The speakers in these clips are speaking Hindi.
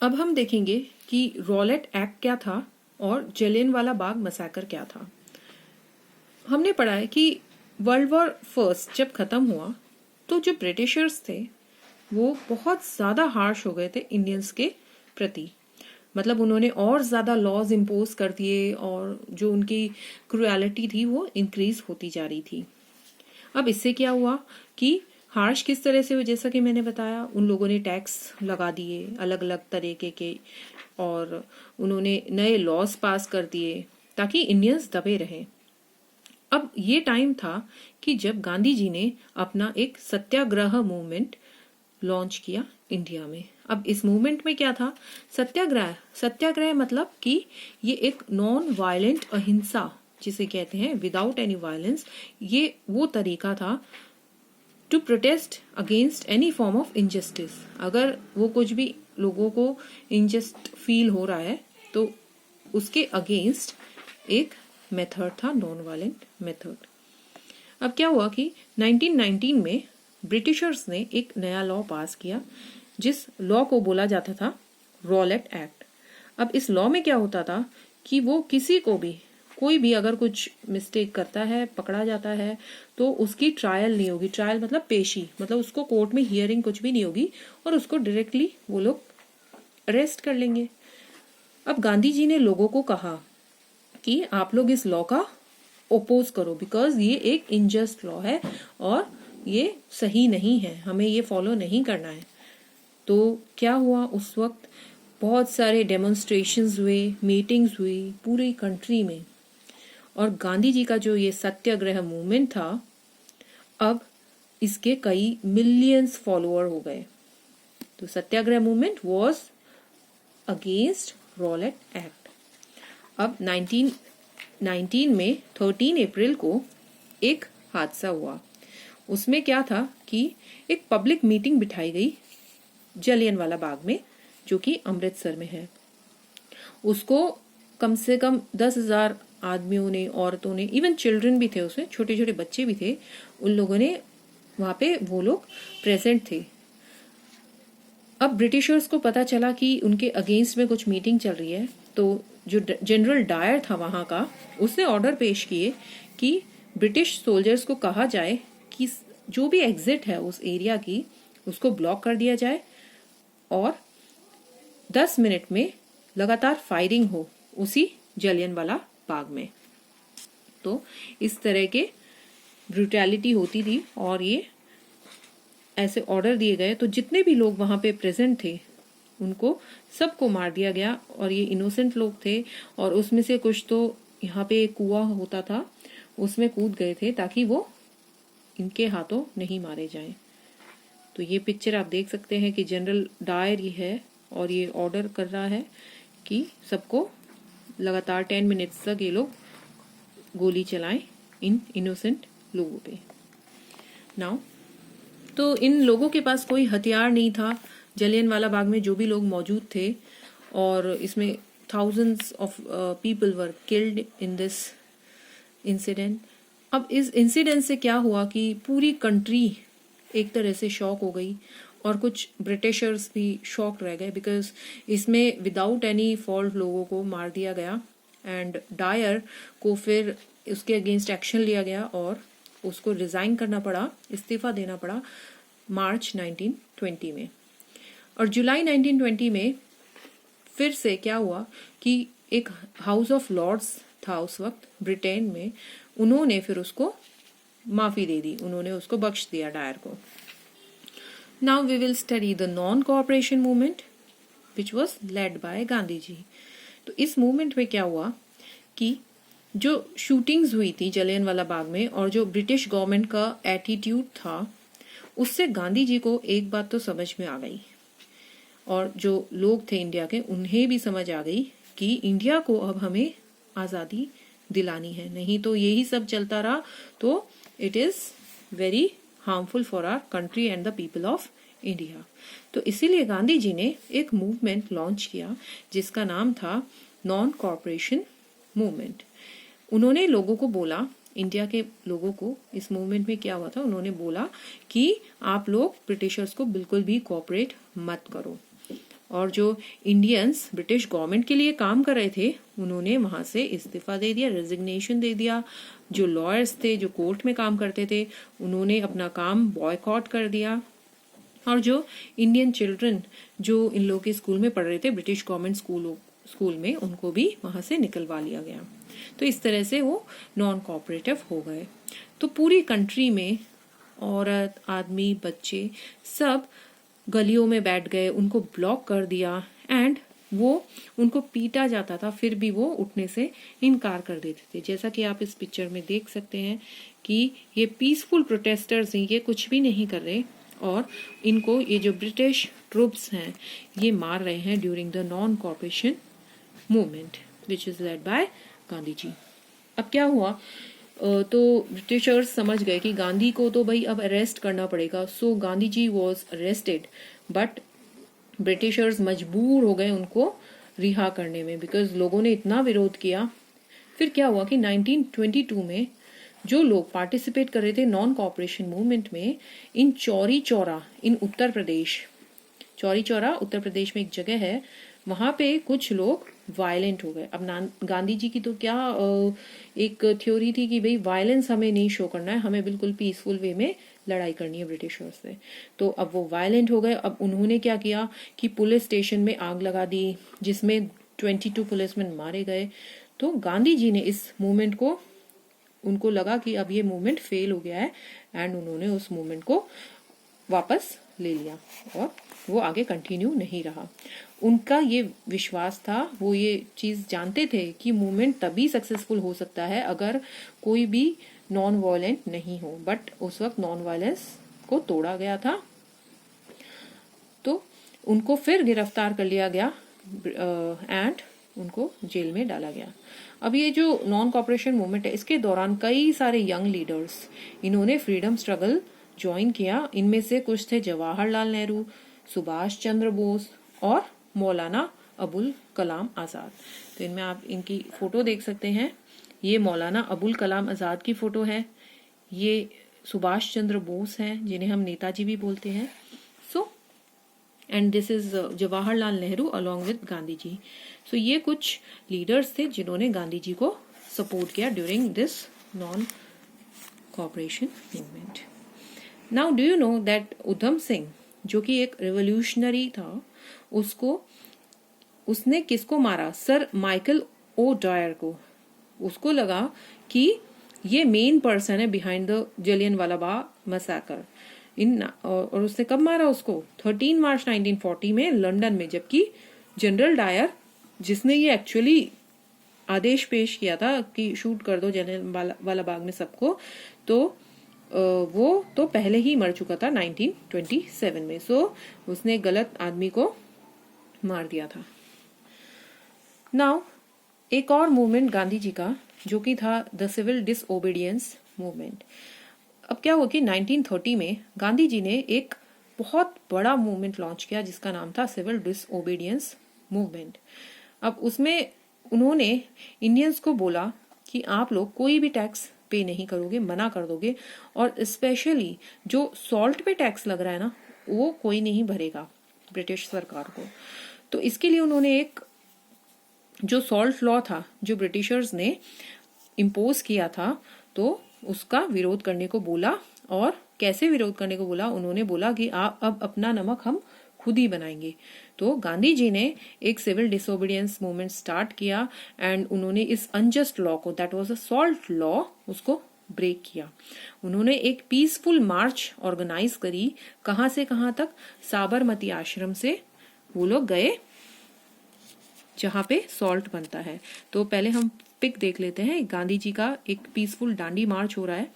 अब हम देखेंगे कि रॉलेट एक्ट क्या था और जलियांवाला बाग मसैकर क्या था। हमने पढ़ा है कि वर्ल्ड वॉर फर्स्ट जब खत्म हुआ तो जो ब्रिटिशर्स थे वो बहुत ज़्यादा हार्श हो गए थे इंडियंस के प्रति। मतलब उन्होंने और ज़्यादा लॉज इम्पोज कर दिए और जो उनकी क्रुएलिटी थी वो इंक्रीज होती जा रही थी। अब इससे क्या हुआ कि हार्श किस तरह से, जैसा कि मैंने बताया, उन लोगों ने टैक्स लगा दिए अलग अलग तरीके के और उन्होंने नए लॉज पास कर दिए ताकि इंडियंस दबे रहें। अब ये टाइम था कि जब गांधी जी ने अपना एक सत्याग्रह मूवमेंट लॉन्च किया इंडिया में। अब इस मूवमेंट में क्या था? सत्याग्रह। सत्याग्रह मतलब कि ये एक नॉन वायलेंट अहिंसा जिसे कहते हैं, विदाउट एनी वायलेंस, ये वो तरीका था to protest against any form of injustice. अगर वो कुछ भी लोगों को इनजस्ट फील हो रहा है तो उसके अगेंस्ट एक मेथड था, नॉन वायलेंट मेथड। अब क्या हुआ कि 1919 में ब्रिटिशर्स ने एक नया लॉ पास किया जिस लॉ को बोला जाता था रॉलेट एक्ट। अब इस लॉ में क्या होता था कि वो किसी को भी, कोई भी अगर कुछ मिस्टेक करता है, पकड़ा जाता है, तो उसकी ट्रायल नहीं होगी। ट्रायल मतलब पेशी, मतलब उसको कोर्ट में हियरिंग कुछ भी नहीं होगी और उसको डायरेक्टली वो लोग अरेस्ट कर लेंगे। अब गांधी जी ने लोगों को कहा कि आप लोग इस लॉ का ओपोज करो बिकॉज ये एक इनजस्ट लॉ है और ये सही नहीं है, हमें ये फॉलो नहीं करना है। तो क्या हुआ, उस वक्त बहुत सारे डेमोन्स्ट्रेशंस हुए, मीटिंग्स हुई पूरी कंट्री में और गांधी जी का जो ये सत्याग्रह मूवमेंट था, अब इसके कई मिलियंस फॉलोअर हो गए। तो Satyagraha movement was against Rowlatt act. अब 1919 में 13 अप्रैल को एक हादसा हुआ। उसमें क्या था कि एक पब्लिक मीटिंग बिठाई गई जलियांवाला बाग में, जो कि अमृतसर में है। उसको कम से कम 10,000 आदमियों ने, औरतों ने, इवन चिल्ड्रन भी थे उसमें, छोटे छोटे बच्चे भी थे, उन लोगों ने वहां पे, वो लोग प्रेजेंट थे। अब ब्रिटिशर्स को पता चला कि उनके अगेंस्ट में कुछ मीटिंग चल रही है, तो जो जनरल डायर था वहां का, उसने ऑर्डर पेश किए कि ब्रिटिश सोल्जर्स को कहा जाए कि जो भी एग्जिट है उस एरिया की उसको ब्लॉक कर दिया जाए और 10 मिनट में लगातार फायरिंग हो उसी जलियांवाला बाग में। तो इस तरह के ब्रूटैलिटी होती थी और ये ऐसे ऑर्डर दिए गए, तो जितने भी लोग वहां पे प्रेजेंट थे उनको सबको मार दिया गया और ये इनोसेंट लोग थे और उसमें से कुछ तो यहाँ पे एक कुआं होता था उसमें कूद गए थे ताकि वो इनके हाथों नहीं मारे जाएं। तो ये पिक्चर आप देख सकते हैं कि जनरल डायर ये है और ये ऑर्डर कर रहा है कि सबको लगातार 10 मिनट्स तक ये लोग गोली चलाएं इन इनोसेंट लोगों पे। नाउ तो इन लोगों के पास कोई हथियार नहीं था जलियांवाला बाग में, जो भी लोग मौजूद थे, और इसमें thousands of people were killed in this incident. अब इस इंसिडेंट से क्या हुआ कि पूरी कंट्री एक तरह से शॉक हो गई और कुछ ब्रिटिशर्स भी शॉक रह गए बिकॉज इसमें विदाउट एनी फॉल्ट लोगों को मार दिया गया एंड डायर को फिर उसके अगेंस्ट एक्शन लिया गया और उसको रिजाइन करना पड़ा, इस्तीफा देना पड़ा मार्च 1920 में। और जुलाई 1920 में फिर से क्या हुआ कि एक हाउस ऑफ लॉर्ड्स था उस वक्त ब्रिटेन में, उन्होंने फिर उसको माफी दे दी, उन्होंने उसको बख्श दिया डायर को। Now we will study the non cooperation movement which was led by Gandhi ji. तो इस मूवमेंट में क्या हुआ कि जो शूटिंग्स हुई थी जलियांवाला बाग में और जो ब्रिटिश गवर्नमेंट का एटीट्यूड था, उससे गांधी जी को एक बात तो समझ में आ गई और जो लोग थे इंडिया के उन्हें भी समझ आ गई कि इंडिया को अब हमें आज़ादी दिलानी है, नहीं तो यही सब चलता रहा तो it is very harmful for our country and the people of India. तो इसीलिए गांधी जी ने एक मूवमेंट लॉन्च किया जिसका नाम था नॉन कॉर्पोरेशन मूवमेंट। उन्होंने लोगों को बोला, इंडिया के लोगों को, इस मूवमेंट में क्या हुआ था, उन्होंने बोला कि आप लोग ब्रिटिशर्स को बिल्कुल भी कोऑपरेट मत करो और जो इंडियंस ब्रिटिश गवर्नमेंट के लिए काम कर रहे थे उन्होंने वहां से इस्तीफा दे दिया, रेजिग्नेशन दे दिया। जो लॉयर्स थे, जो कोर्ट में काम करते थे, उन्होंने अपना काम बॉयकॉट कर दिया। और जो इंडियन चिल्ड्रन जो इन लोगों के स्कूल में पढ़ रहे थे, ब्रिटिश गवर्नमेंट स्कूल में, उनको भी वहां से निकलवा लिया गया। तो इस तरह से वो नॉन कोऑपरेटिव हो गए। तो पूरी कंट्री में औरत, आदमी, बच्चे सब गलियों में बैठ गए, उनको ब्लॉक कर दिया एंड वो उनको पीटा जाता था, फिर भी वो उठने से इनकार कर देते थे। जैसा कि आप इस पिक्चर में देख सकते हैं कि ये पीसफुल प्रोटेस्टर्स हैं, ये कुछ भी नहीं कर रहे और इनको ये जो ब्रिटिश ट्रूप्स हैं ये मार रहे हैं during the non cooperation movement which is led by Gandhi ji. अब क्या हुआ, तो ब्रिटिशर्स समझ गए कि गांधी को तो भाई अब अरेस्ट करना पड़ेगा। सो Gandhi ji was arrested, but Britishers मजबूर हो गए उनको रिहा करने में, बिकॉज लोगों ने इतना विरोध किया। फिर क्या हुआ कि 1922 में जो लोग पार्टिसिपेट कर रहे थे नॉन कोऑपरेशन मूवमेंट में, इन चौरी चौरा, इन उत्तर प्रदेश, चौरी चौरा उत्तर प्रदेश में एक जगह है, वहां पे कुछ लोग वायलेंट हो गए। अब गांधी जी की तो क्या एक थ्योरी थी कि भाई वायलेंस हमें नहीं शो करना है, हमें बिल्कुल पीसफुल वे में लड़ाई करनी है ब्रिटिशर्स से। तो अब वो वायलेंट हो गए। अब उन्होंने क्या किया कि पुलिस स्टेशन में आग लगा दी, जिसमें 22 पुलिसमैन मारे गए। तो गांधी जी ने इस मूवमेंट को, उनको लगा कि अब ये मूवमेंट फेल हो गया है एंड उन्होंने उस मूवमेंट को वापस ले लिया और वो आगे कंटिन्यू नहीं रहा। उनका ये विश्वास था, वो ये चीज जानते थे कि मूवमेंट तभी सक्सेसफुल हो सकता है अगर कोई भी नॉन वायलेंट नहीं हो। बट उस वक्त नॉन वायलेंस को तोड़ा गया था, तो उनको फिर गिरफ्तार कर लिया गया एंड उनको जेल में डाला गया। अब ये जो नॉन कोऑपरेशन मूवमेंट है, इसके दौरान कई सारे यंग लीडर्स इन्होंने फ्रीडम स्ट्रगल ज्वाइन किया। इनमें से कुछ थे जवाहरलाल नेहरू, सुभाष चंद्र बोस और मौलाना अबुल कलाम आजाद। तो इनमें आप इनकी फोटो देख सकते हैं। ये मौलाना अबुल कलाम आजाद की फोटो है, ये सुभाष चंद्र बोस हैं जिन्हें हम नेताजी भी बोलते हैं। So and this is Jawaharlal Nehru along with Gandhi ji. So ये कुछ लीडर्स थे जिन्होंने गांधी जी को सपोर्ट किया during this non cooperation movement. Now do you know that Udham Singh जो कि एक रिवोल्यूशनरी था, उसने किसको मारा? सर माइकल ओ डायर को। उसको लगा कि ये मेन पर्सन है behind the Jallianwala Bagh massacre. और उसने कब मारा उसको? 13 मार्च 1940 में लंदन में। जबकि जनरल डायर, जिसने ये एक्चुअली आदेश पेश किया था कि शूट कर दो जलियनवाला बाग में सबको, तो वो तो पहले ही मर चुका था 1927 में। सो उसने गलत आदमी को मार दिया था। नाउ एक और मूवमेंट गांधी जी का जो कि था द सिविल डिसओबीडियंस मूवमेंट। अब क्या हुआ कि 1930 में गांधी जी ने एक बहुत बड़ा मूवमेंट लॉन्च किया जिसका नाम था सिविल डिसओबीडियंस मूवमेंट। अब उसमें उन्होंने इंडियंस को बोला कि आप लोग कोई भी टैक्स पे नहीं करोगे, मना कर दोगे, और स्पेशली जो सॉल्ट पे टैक्स लग रहा है ना, वो कोई नहीं भरेगा ब्रिटिश सरकार को। तो इसके लिए उन्होंने एक जो सॉल्ट लॉ था जो ब्रिटिशर्स ने इम्पोज किया था, तो उसका विरोध करने को बोला। और कैसे विरोध करने को बोला? उन्होंने बोला कि आप अब अपना नमक हम खुद ही बनाएंगे। तो गांधी जी ने एक सिविल डिसोबीडियंस मूवमेंट स्टार्ट किया एंड उन्होंने इस अनजस्ट लॉ को, that was a salt law, उसको ब्रेक किया। उन्होंने एक पीसफुल मार्च ऑर्गेनाइज करी। कहां से कहां तक? साबरमती आश्रम से वो लोग गए जहां पे सॉल्ट बनता है। तो पहले हम पिक देख लेते हैं। गांधी जी का एक पीसफुल डांडी मार्च हो रहा है।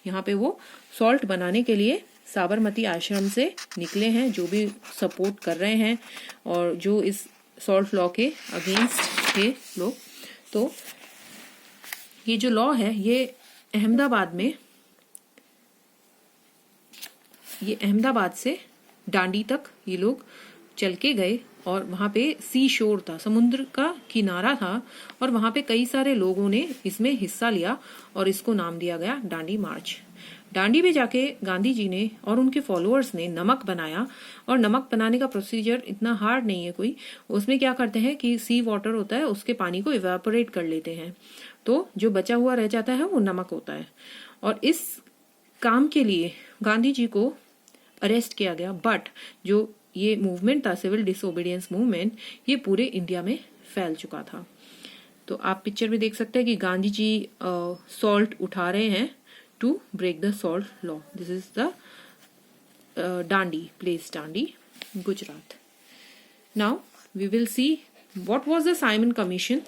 यहाँ पे वो सॉल्ट बनाने के लिए साबरमती आश्रम से निकले हैं, जो भी सपोर्ट कर रहे हैं और जो इस सॉल्ट लॉ के अगेंस्ट थे लोग। तो ये जो लॉ है ये अहमदाबाद से डांडी तक ये लोग चल के गए और वहां पे सी शोर था, समुद्र का किनारा था, और वहां पे कई सारे लोगों ने इसमें हिस्सा लिया और इसको नाम दिया गया डांडी मार्च। डांडी में जाके गांधी जी ने और उनके फॉलोअर्स ने नमक बनाया, और नमक बनाने का प्रोसीजर इतना हार्ड नहीं है कोई। उसमें क्या करते हैं कि सी वाटर होता है, उसके पानी को इवेपोरेट कर लेते हैं, तो जो बचा हुआ रह जाता है वो नमक होता है। और इस काम के लिए गांधी जी को अरेस्ट किया गया, बट जो ये मूवमेंट था, सिविल डिसोबीडियंस मूवमेंट, ये पूरे इंडिया में फैल चुका था। तो आप पिक्चर में देख सकते हैं कि गांधी जी सॉल्ट उठा रहे हैं to break the salt law. This is the Dandi place, Dandi, Gujarat. Now we will see what was the Simon commission